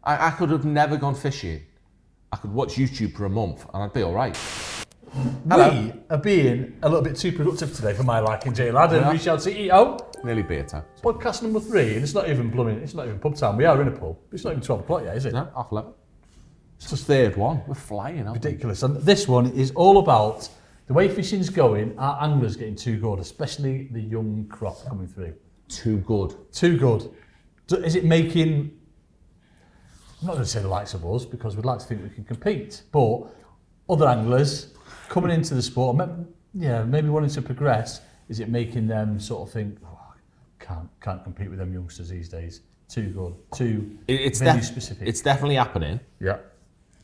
I could have never gone fishing. I could watch YouTube for a month and I'd be all right. We are being a little bit too productive today for my liking, Jay Lad, and we shall CEO. Nearly beer time. Podcast number 3, and it's not even pub time. We are in a pub. It's not even 12 o'clock yet, is it? No, half 11. It's the third one. We're flying, aren't we? Ridiculous. And this one is all about the way fishing's going. Our anglers getting too good, especially the young crop coming through. Too good. Too good. Is it making... I'm not going to say the likes of us, because we'd like to think we can compete, but other anglers coming into the sport, maybe wanting to progress, is it making them sort of think, can't compete with them youngsters these days? Too good, too specific. It's definitely happening. Yeah.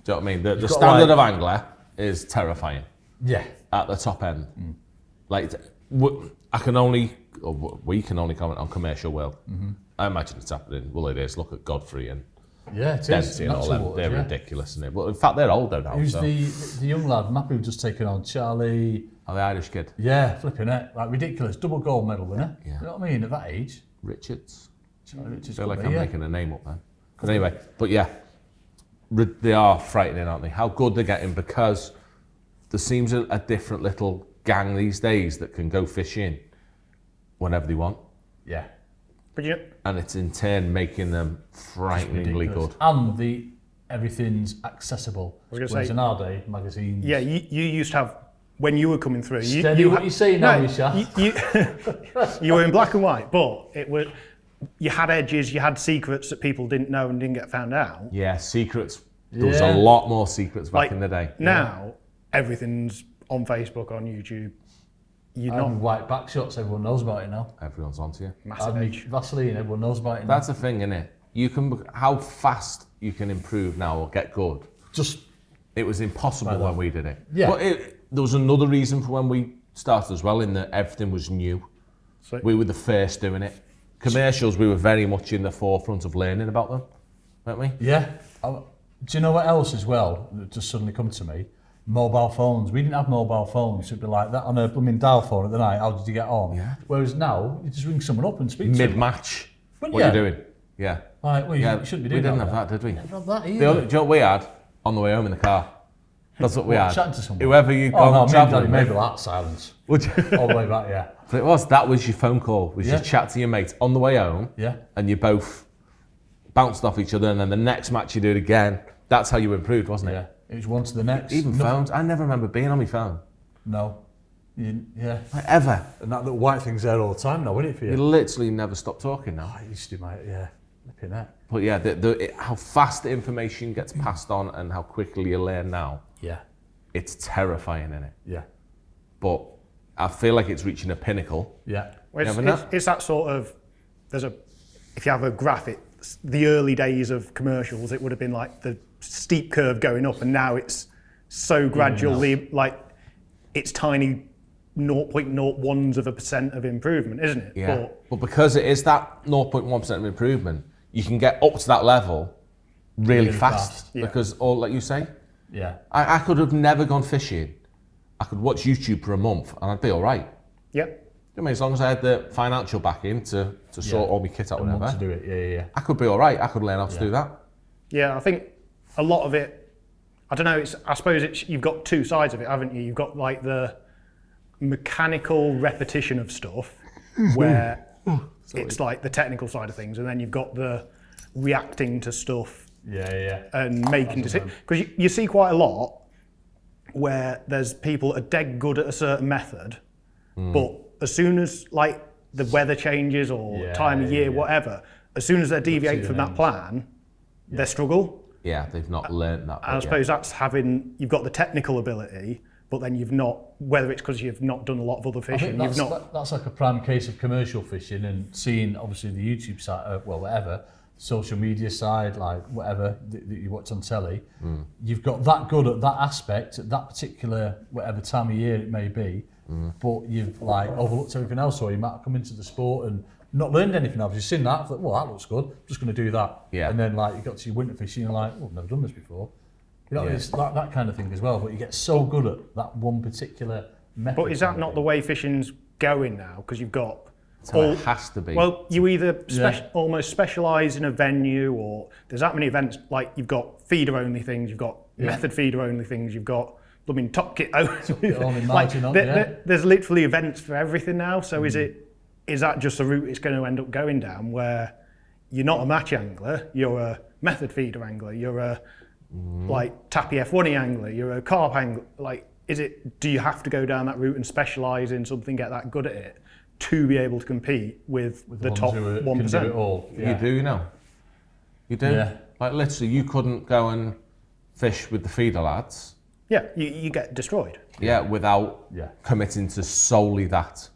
Do you know what I mean? The standard of angler is terrifying. Yeah. At the top end. Like, we can only comment on commercial world. I imagine it's happening. Well, it is. Look at Godfrey and Dempsey and all them. They're ridiculous, isn't it? Well, in fact, they're older now. Who's the young lad? Mappy was just taken on Charlie. Oh, the Irish kid. Yeah, flipping it. Like, ridiculous. Double gold medal winner. Yeah. You know what I mean? At that age. Richards. Charlie Richards. I feel like I'm making a name up there. But anyway, they are frightening, aren't they? How good they're getting, because there seems a different little gang these days that can go fishing whenever they want. Yeah. And it's in turn making them frighteningly good. And everything's accessible. I was going to Whereas say, in our day, magazines. Yeah, you used to have, when you were coming through. What you saying now, Misha? You were in black and white, but you had edges, you had secrets that people didn't know and didn't get found out. Yeah, secrets. There was a lot more secrets back in the day. Now, everything's on Facebook, on YouTube. White back shots, everyone knows about it now. Everyone's onto you. Massive age. Vaseline, everyone knows about it now. That's the thing, isn't it? How fast you can improve now or get good. It was impossible when we did it. Yeah. But there was another reason for when we started as well, in that everything was new. So, we were the first doing it. Commercials, we were very much in the forefront of learning about them, weren't we? Yeah. Do you know what else as well that just suddenly come to me? Mobile phones. We didn't have mobile phones. It'd be like that on a dial phone at the night. How did you get on? Yeah. Whereas now, you just ring someone up and speak to them. Mid-match. What are you doing? Yeah. Right, well, you shouldn't be doing that. We didn't have that, did we? We didn't have that either. Do you know what we had on the way home in the car? That's what we had. Chatting to someone. Whoever you go travelling maybe that silence. All the way back, yeah. But that was your phone call. Was you chat to your mate on the way home. Yeah. And you both bounced off each other, and then the next match you do it again. That's how you improved, wasn't it? Yeah. It was one to the next. Even phones. I never remember being on my phone. No. Yeah. Like, ever. And that little white thing's there all the time now, isn't it, for you? You literally never stop talking now. I used to, mate, yeah. Flipping that. But yeah, how fast the information gets passed on and how quickly you learn now. Yeah. It's terrifying, isn't it? Yeah. But I feel like it's reaching a pinnacle. Yeah. Well, it's that sort of, if you have a graph, the early days of commercials, it would have been like the steep curve going up, and now it's so gradually, like it's tiny 0.01% of improvement, isn't it? Yeah. But because it is that 0.1% of improvement, you can get up to that level really fast. Yeah. Because, like you say, I could have never gone fishing. I could watch YouTube for a month and I'd be all right. Yep. I mean, as long as I had the financial backing to sort all my kit out, whatever. To do it, yeah. I could be all right. I could learn how to do that. Yeah, I think a lot of it, I don't know, I suppose you've got two sides of it, haven't you? You've got like the mechanical repetition of stuff where it's like the technical side of things, and then you've got the reacting to stuff and making decisions. Because you see quite a lot where there's people that are dead good at a certain method, but as soon as like the weather changes or time of year, whatever, as soon as they deviate from that plan, they struggle. Yeah, they've not learned that. And I suppose that's you've got the technical ability, but then you've not, whether it's because you've not done a lot of other fishing, that's like a prime case of commercial fishing, and seeing obviously the YouTube side, whatever, social media side, like whatever that you watch on telly, you've got that good at that aspect, at that particular, whatever time of year it may be, but you've like overlooked everything else, or you might have come into the sport and not learned anything else. You've seen that, thought, well, that looks good, I'm just going to do that. Yeah. And then like you got to your winter fishing, you're like, oh, I've never done this before. You know, it's that kind of thing as well, but you get so good at that one particular method. But is that not the way fishing's going now? Because you've got So it has to be. Well, you either almost specialise in a venue, or there's that many events. Like you've got feeder only things, you've got method feeder only things, you've got top kit only. Like, there's literally events for everything now. So is that just the route it's going to end up going down, where you're not a match angler, you're a method feeder angler, you're a like tappy F1 angler, you're a carp angler. Like, do you have to go down that route and specialise in something, get that good at it, to be able to compete with the top 1%? Do it all. You do, you do. Yeah. Like literally, you couldn't go and fish with the feeder lads. Yeah, you get destroyed. Yeah, without committing to solely that.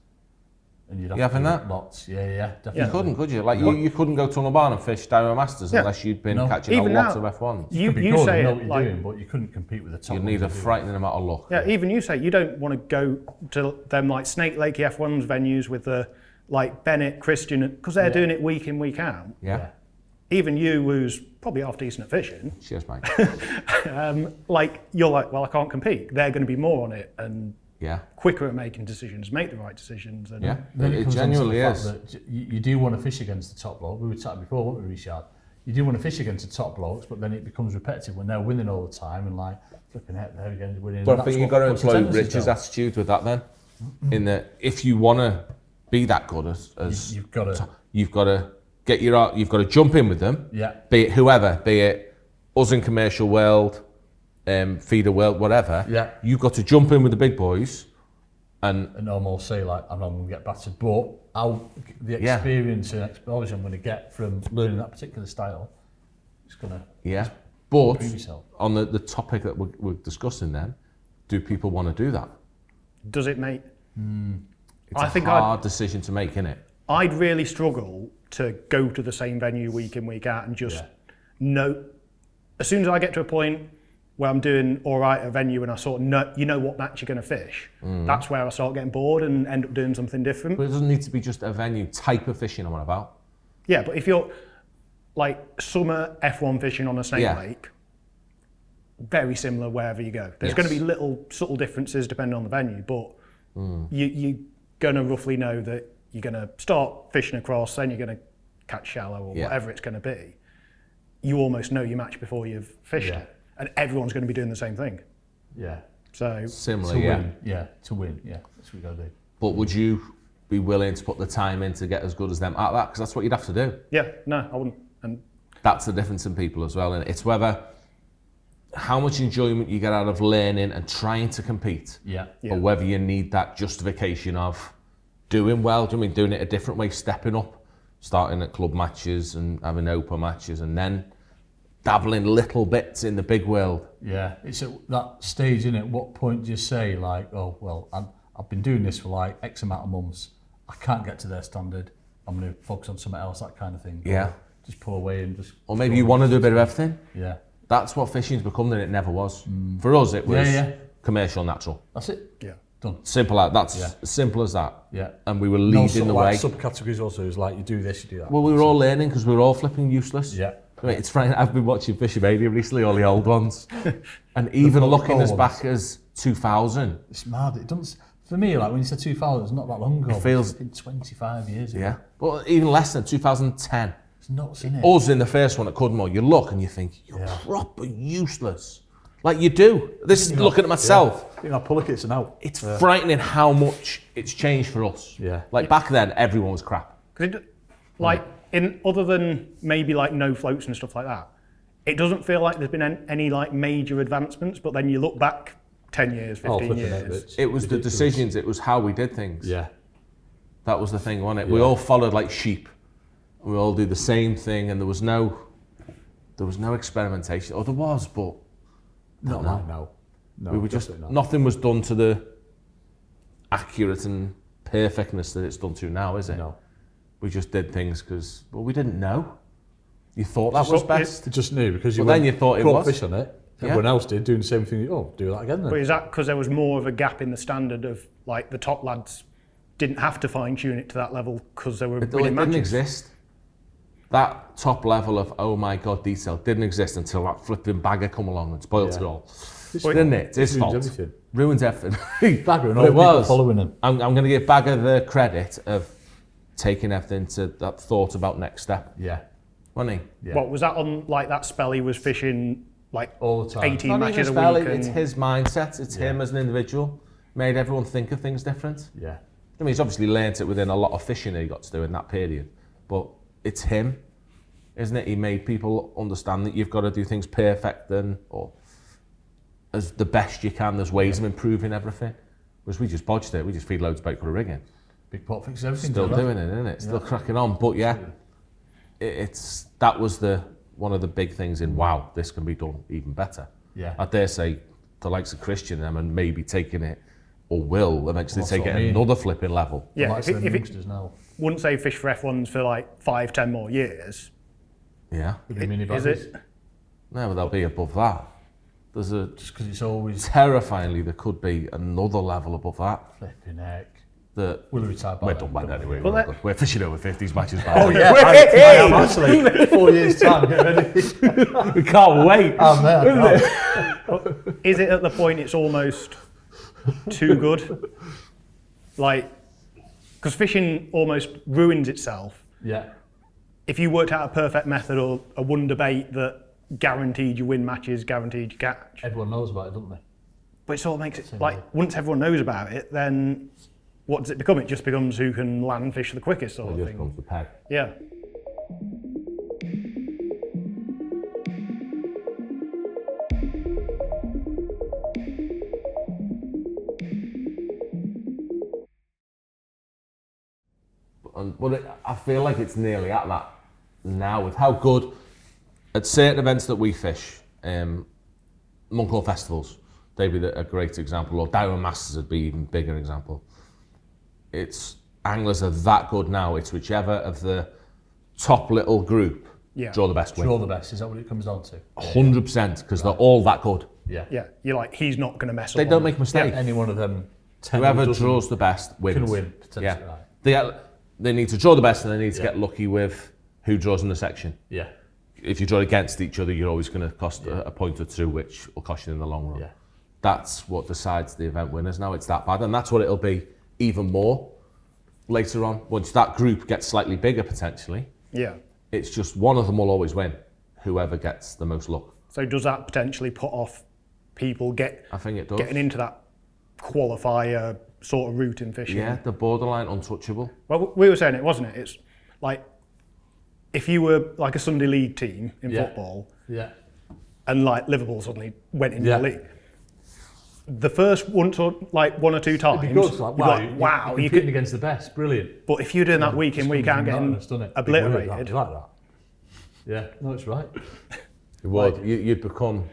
And you'd have you having that? Lots. Yeah, definitely. You couldn't, could you? Like you couldn't go to an barn and fish Dyro Masters unless you'd been catching a lot of F1s. You say know what you're doing, but you couldn't compete with the top. You'd need a frightening amount of luck. Yeah, even you say you don't want to go to them like Snake Lake F1's venues with the like Bennett, Christian, because they're doing it week in, week out. Yeah. Even you, who's probably half decent at fishing. Cheers, mate. Like you're like, well, I can't compete. They're going to be more on it and quicker at making decisions, make the right decisions. And it genuinely is. That you do want to fish against the top bloke. We were chatting before, weren't we, Richard? You do want to fish against the top blokes, but then it becomes repetitive when they're winning all the time and like flipping heck, they're again winning. But I think you've got to employ Rich's attitude with that then. In that, if you want to be that good as you've got to get you've got to jump in with them. Yeah. Be it whoever, be it us in commercial world, feeder world, whatever. Yeah. You've got to jump in with the big boys, and almost say like, I'm not going to get battered, but the experience and exposure I'm going to get from learning that particular style, it's going to But improve yourself. On the topic that we're discussing, then, do people want to do that? Does it make? It's a hard decision to make, isn't it? I'd really struggle to go to the same venue week in, week out and just know. As soon as I get to a point where I'm doing all right at a venue and I sort of know what match you're going to fish, that's where I start getting bored and end up doing something different. But it doesn't need to be just a venue type of fishing I'm on about. Yeah, but if you're like summer F1 fishing on a Snake Lake, very similar wherever you go. There's going to be little subtle differences depending on the venue, but you're going to roughly know that you're going to start fishing across, then you're going to catch shallow or whatever it's going to be. You almost know your match before you've fished it. And everyone's going to be doing the same thing. Yeah. So similar, to win. Yeah, to win. Yeah, that's what we got to do. But would you be willing to put the time in to get as good as them at that? Because that's what you'd have to do. Yeah, no, I wouldn't. And that's the difference in people as well. And it's whether how much enjoyment you get out of learning and trying to compete, or whether you need that justification of doing well. Do you mean doing it a different way, stepping up, starting at club matches and having open matches, and then dabbling little bits in the big world? Yeah, it's at that stage, isn't it? What point do you say, like, oh, well, I've been doing this for like X amount of months, I can't get to their standard, I'm going to focus on something else, that kind of thing. Yeah. Or just pull away and just... Or maybe you want to do a bit of everything. Yeah. That's what fishing's become, and it never was. For us, it was commercial, natural. That's it. Yeah. Done. Simple as that's as simple as that. Yeah. And we were leading the way. Subcategories also is like you do this, you do that. Well, we were all learning because we were all flipping useless. Yeah. I mean, it's frightening. I've been watching Fishing Mania recently, all the old ones, and even looking as back as 2000. It's mad. It doesn't. For me, like when you said 2000, it's not that long ago. It feels. It's been 25 years ago. Yeah. Well, even less than 2010. It's nuts, isn't it? Us in the first one at Cudmore, you look and you think you're proper useless. Like you do. This is looking at myself. Yeah. You know, Pullakits are now. It's frightening how much it's changed for us. Yeah. Like back then, everyone was crap. In other than maybe like no floats and stuff like that, it doesn't feel like there's been any like major advancements. But then you look back 10 years, 15 years. It was the decisions. It was how we did things. Yeah. That was the thing, wasn't it? Yeah. We all followed like sheep. We all do the same thing, and there was no experimentation. Or there was, but no. We were just nothing was done to the accurate and perfectness that it's done to now, is it? No. We just did things because we didn't know. You thought that was best. You just knew because you. Well, then you thought it was. Fish on it. Everyone else did doing the same thing. Oh, do that again then. But is that because there was more of a gap in the standard of like the top lads didn't have to fine tune it to that level because they were winning matches? It didn't exist. That top level of oh my god detail didn't exist until that flipping bagger come along and spoiled it all. Didn't it? It's his fault. Ruins everything. Bagger and all people following him. I'm going to give Bagger the credit of taking everything to that thought about next step. Yeah. Wasn't he? Yeah. What was that on? Like that spell he was fishing like All the time. 18 Not matches even a spell, week. it's his mindset. It's him as an individual. Made everyone think of things different. Yeah. I mean, he's obviously learnt it within a lot of fishing that he got to do in that period. But it's him, isn't it? He made people understand that you've got to do things perfect or as the best you can. There's ways of improving everything. Whereas we just bodged it. We just feed loads of bait, put a rig in. Big pot fixes everything. Still doing it, isn't it? Still cracking on. But yeah, that was one of the big things in, wow, this can be done even better. Yeah. I dare say the likes of Christian and maybe taking it, or will eventually Well, take that's it what I mean. another flipping level. Yeah, Like if the it youngsters now. wouldn't say fish for F1s for like 5-10 more years. Yeah. With the mini Is baddies. it? No, but they'll be above that. There's a Just because it's always terrifyingly, there could be another level above that. flipping heck. That We'll retire by we're then, done by don't then we? anyway. Well, We're, that- good. We're fishing over 50s matches. Oh yeah, I am actually 4 years time. Get ready. we can't wait. I'm there. Is it at the point it's almost too good? Like, because fishing almost ruins itself. Yeah. If you worked out a perfect method or a wonder bait that guaranteed you win matches, guaranteed you catch, Everyone knows about it, don't they? but it sort of makes it Same like way. once everyone knows about it, then what does it become? It just becomes who can land fish the quickest sort It of just thing. comes the peg. Yeah. But I feel like it's nearly at that now with how good at certain events that we fish, Monclaw festivals, they'd be a great example, or Darren Masters would be even bigger example. It's anglers are that good now. It's whichever of the top little group draw the best win. Draw the best. Is that what it comes down to? 100%, because they're all that good. Yeah. Yeah. You're like, he's not going to mess up. They don't on make it. mistakes. Any one of them. 10 Whoever doesn't draws the best wins. can win potentially. Yeah. Right. They need to draw the best, and they need to Yeah. get lucky with who draws in the section. Yeah. If you draw against each other, you're always going to cost a point or two, which will cost you in the long run. Yeah. That's what decides the event winners now. It's that bad, and that's what it'll be even more later on. Once that group gets slightly bigger, potentially, Yeah. it's just one of them will always win, whoever gets the most luck. So does that potentially put off people I think it does. getting into that qualifier sort of route in fishing? Yeah, the borderline untouchable. Well, we were saying it, wasn't it? It's like if you were like a Sunday league team in Yeah. football Yeah. and like Liverpool suddenly went into Yeah. the league. The first one or two times, It'd be good. It's you'd like, be wow, like, you're you competing could. against the best. Brilliant. But if you're doing that week in, week out, getting obliterated, You like that? Yeah. No, it's right. It would. You'd become.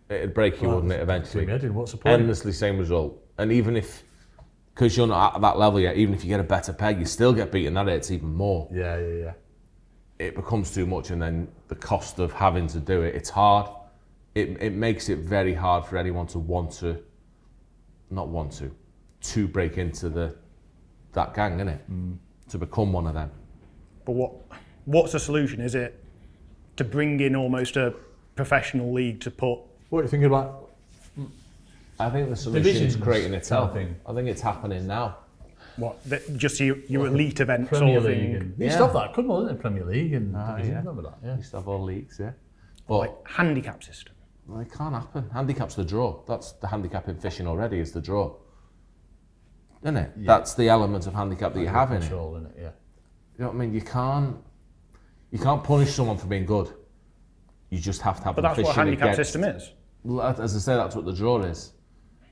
It'd break you, Well, wouldn't it? Eventually. Keep me heading. What's the point? Endlessly same result, and even if, because you're not at that level yet, even if you get a better peg, you still get beaten at it. It's even more. Yeah. Yeah. Yeah. It becomes too much, and then the cost of having to do it. It's hard. It makes it very hard for anyone to to break into that gang, innit? To become one of them. but what's the solution? Is it to bring in almost a professional league to put? What are you thinking about? I think the solution is Divisions creating itself. kind of thing. I think it's happening now. Just your elite event Premier sort of League. thing? And, you used to have that, couldn't you? Isn't it? Premier League and Division. yeah. Remember that? Yeah. Used to have all leagues, yeah. But Like handicap system. well, it can't happen. Handicap's the draw. That's the handicap in fishing already, is the draw. Isn't it? Yeah. That's the element of handicap that you have in it. Control, innit? Yeah. You know what I mean? You can't punish someone for being good. You just have to have But them that's what a fishing handicap against. system is. Well, as I say, that's what the draw is.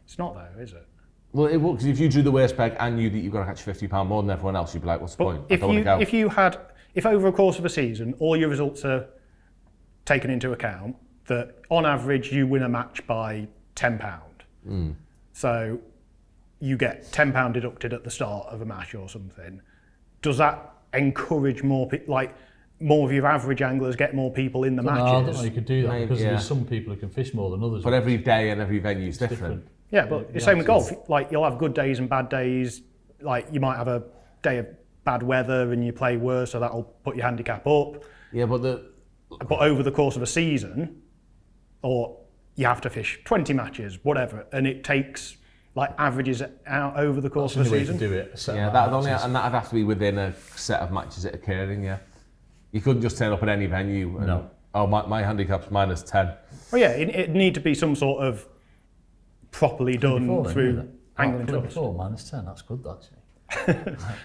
It's not though, is it? Well, it will, because if you drew the worst peg and knew that you've got to catch £50 more than everyone else, you'd be like, what's the But point? I don't want to go. if over a course of a season, all your results are taken into account, that on average you win a match by £10. So you get £10 deducted at the start of a match or something. Does that encourage more more of your average anglers get more people in the No, I don't matches? know you could do that Maybe, because yeah. there's some people who can fish more than others. But every day and every venue is different. Yeah, but it's same with golf. Like you'll have good days and bad days. Like you might have a day of bad weather and you play worse, so that'll put your handicap up. Yeah, but But over the course of a season, or you have to fish 20 matches, whatever, and it takes like averages it out over the course of That's the the way to season. do it. a set Yeah, amount of matches. and that'd have to be within a set of matches that occurring. Yeah, you couldn't just turn up at any venue. And, No. Oh, my handicap's -10. Well, yeah, it need to be some sort of properly done Before then, through didn't it? angling Oh, clubs. before, -10, that's good, actually.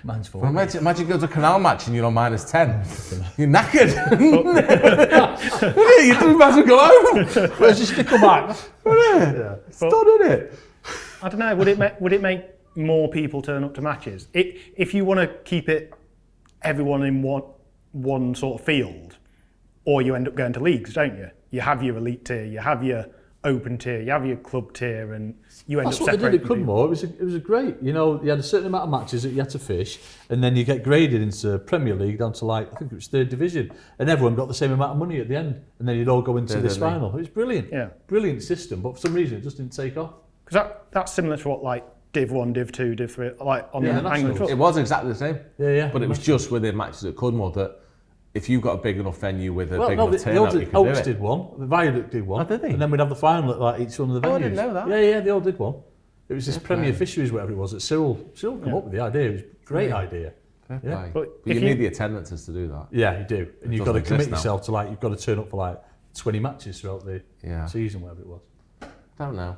Mine's 4. Well, imagine go to a canal match and you're on -10. You're knackered. You might as well go home. Where's your sticker back? It's done, isn't it? I don't know. Would it make more people turn up to matches? If you want to keep it everyone in one sort of field, or you end up going to leagues, don't you? You have your elite tier, you have your open tier, you have your club tier, and you end That's up what they did separating at Cudmore. It was a great, you know, you had a certain amount of matches that you had to fish, and then you get graded into Premier League down to like, I think it was 3rd division, and everyone got the same amount of money at the end, and then you'd all go into this final. It was brilliant. Yeah. Brilliant system, but for some reason it just didn't take off. Because that's similar to what like Div 1, Div 2, Div 3, like on Yeah, the that's angling true. club. It was exactly the same. Yeah. But it was just within matches at Cudmore that if you've got a big enough venue with a Well, big no, enough the Oaks turnout, you can do it. did one, the Viaduct did one, Oh, did they? and then we'd have the final at like each one of the venues. Oh, I didn't know that. Yeah, they all did one. It was this Premier Fisheries, whatever it was, that Cyril come up with the idea. It was a great idea. Fair Yeah. play. But But you if need you- the attendances to do that. Yeah, you do. And you've got to doesn't commit exist now. yourself to like, you've got to turn up for like 20 matches throughout the Yeah. season, whatever it was. Don't know.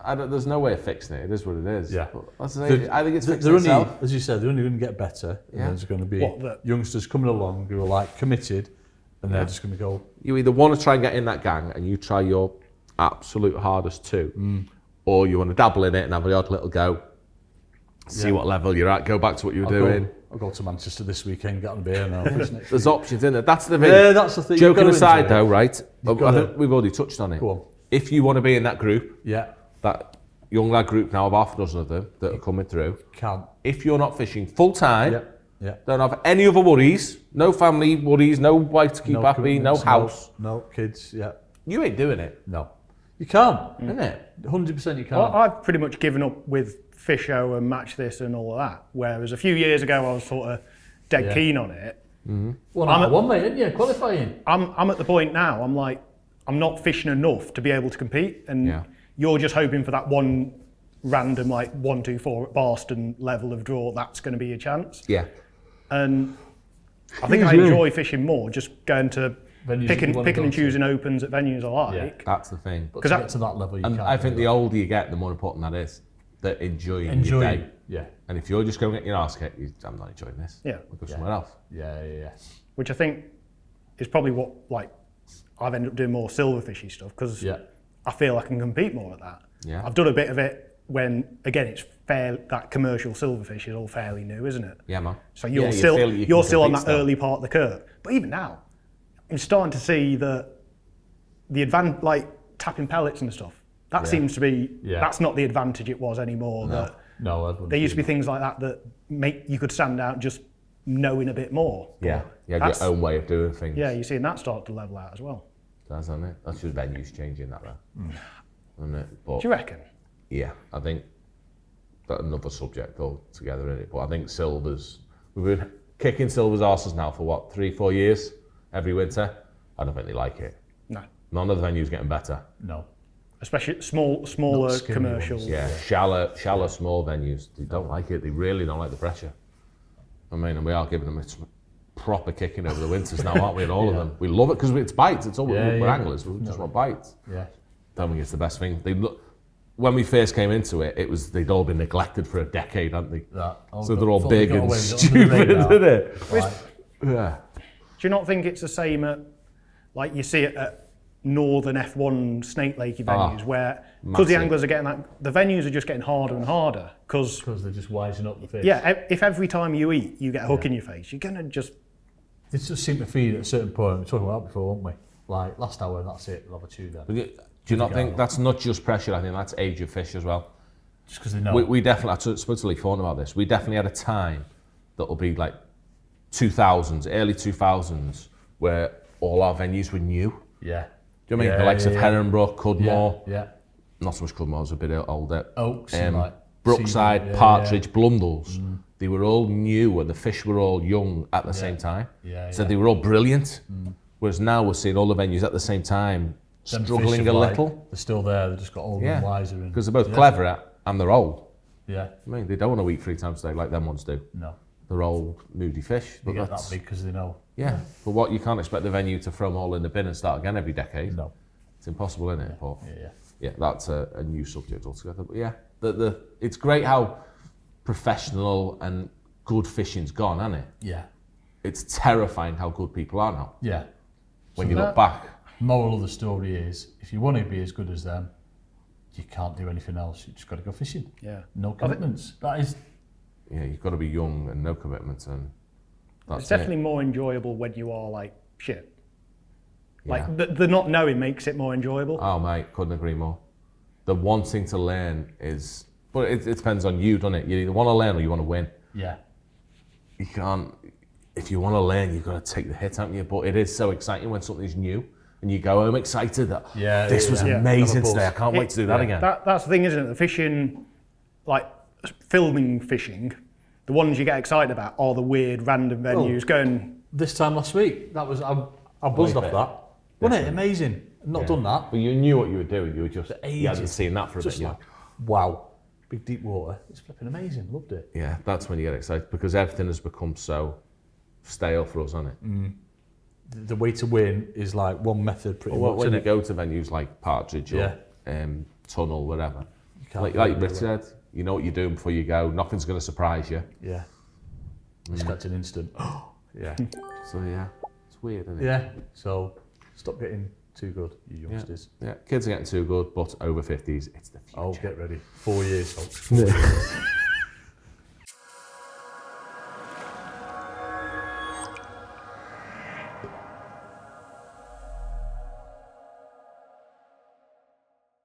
There's no way of fixing it. It is what it is. Yeah. But as I say, I think it's fixing They're only, itself. as you said, they're only going to get better. And Yeah. there's going to be What, the- youngsters coming along who are like committed, and they're just going to go. You either want to try and get in that gang and you try your absolute hardest too, or you want to dabble in it and have the odd little go, see what level you're at, go back to what you were doing. I'll go to Manchester this weekend, get on a beer, and I'll fish next There's week. options in it. That's the thing. Yeah, that's the thing. You've Joking got to aside enjoy it. though, right? I gotta- think we've already touched on it. Go on. If you want to be in that group, Yeah, that young lad group now of half a dozen of them that are coming through, can. if you're not fishing full time, Yeah. don't have any other worries, no family worries, no wife to keep happy, no commitments, house, No kids, yeah. you ain't doing it, No. You can't. isn't it? 100% you can't. Well, I've pretty much given up with Fisho and Match This and all of that. Whereas a few years ago, I was sort of dead Yeah. keen on it. One out of one, mate, isn't you? Qualifying. I'm at the point now. I'm like, I'm not fishing enough to be able to compete, and Yeah. you're just hoping for that one random like 1, 2, 4 at Barston level of draw. That's going to be your chance. Yeah. And I think I enjoy fishing more, just going to Venues that you wanna picking go and to. choosing opens at venues I like. That's the thing. But 'Cause to that- get to that level, you And can't. I think do the older you get, the more important that is. That enjoying your Enjoying. day. Yeah. And if you're just going to get your arse kicked, I'm not enjoying this. Yeah. I'll go somewhere else. Yeah. Which I think is probably what like I've ended up doing more silverfishy stuff because Yeah. I feel I can compete more at that. Yeah. I've done a bit of it when again it's fair that commercial silverfish is all fairly new, isn't it? Yeah, man. So you're Yeah, you still feel you you're can still on compete that still. early part of the curve. But even now, I'm starting to see that the like tapping pellets and stuff. That seems to be that's not the advantage it was anymore. That No, everyone's there used to be doing things like that make you could stand out just knowing a bit more. Yeah. You had That's- your own way of doing things. Yeah, you're seeing that start to level out as well. That's on it. That's just venues changing that though. Isn't it? But Do you reckon? yeah, I think that's another subject altogether in it. But I think silvers, we've been kicking silvers arses now for what, 3-4 years every winter. I don't think they like it. No. None of the venues getting better. No. Especially smaller Not skinny commercial. ones. Yeah, shallow, small venues. They don't like it. They really don't like the pressure. I mean, and we are giving them a proper kicking over the winters now, aren't we? And all of them, we love it because it's bites. It's all we're anglers. We just want bites. Yeah. Don't think it's the best thing. When we first came into it, they'd all been neglected for a decade, hadn't they? So they're all big and stupid, isn't it? Right. Yeah. Do you not think it's the same at, like you see it at northern F1 Snake Lakey venues where, because the massive. anglers are getting that, the venues are just getting harder and harder because, Because they're just wising up the fish. if every time you eat you get a hook in your face, you're going to just, They just seem to feed at a certain point. We were talking about that before, weren't we? Like last hour, that's it. We'll have a chew then. Do you not think that's not just pressure? I think that's age of fish as well. Just because they know. We definitely, I spoke to Lee Fawn about this, we definitely had a time that'll be like 2000s, early 2000s, where all our venues were new. yeah. Do you know what I mean? Yeah, The likes of yeah. Heronbrook, Cudmore, Yeah. not so much Cudmore, I was a bit older. Oaks and like Brookside, Seaman, Partridge, Blundells, they were all new and the fish were all young at the same time. So they were all brilliant. Whereas now we're seeing all the venues at the same time Them fish struggling have, a like, little. They're still there. They've just got older and wiser. Because they're both clever at and they're old. Yeah. I mean, they don't want to eat 3 times a day like them ones do. No. They're old, moody fish. They get that big because they know. Yeah, but what you can't expect the venue to throw them all in the bin and start again every decade. No. It's impossible, isn't it? But Yeah. that's a new subject altogether. But yeah, it's great how professional and good fishing's gone, hasn't it? Yeah. It's terrifying how good people are now. Yeah. When you look back. Moral of the story is, if you want to be as good as them, you can't do anything else. You just got to go fishing. Yeah. No commitments. That is. Yeah, you've got to be young and no commitments, and that's It's definitely more enjoyable when you are like shit. Like Yeah. the not knowing makes it more enjoyable. Oh mate, couldn't agree more. The wanting to learn is, but it depends on you, doesn't it? You either want to learn or you want to win. Yeah. You can't, if you want to learn, you've got to take the hit, haven't you? But it is so exciting when something's new and you go, I'm excited that this was amazing today. I can't wait to do that again. That's the thing, isn't it? The fishing, like filming fishing, the ones you get excited about are the weird random venues going. This time last week, that was I buzzed off that. Wasn't it amazing? Not done that. But you knew what you were doing. You were just, ages. you hadn't seen that for a Just bit. like, wow, big deep water. It's flipping amazing. Loved it. Yeah, that's when you get excited because everything has become so stale for us, hasn't it? The way to win is like one method pretty Well, much. when Isn't you it? go to venues like Partridge or Tunnel, whatever, like Rich said, you know what you're doing before you go. Nothing's going to surprise you. Yeah. Expect an instant. Yeah. So yeah, it's weird, isn't it? Yeah. So stop getting too good, you youngsters. Yeah, kids are getting too good, but over 50s, it's the future. Oh, get ready. 4 years, folks. 4 years.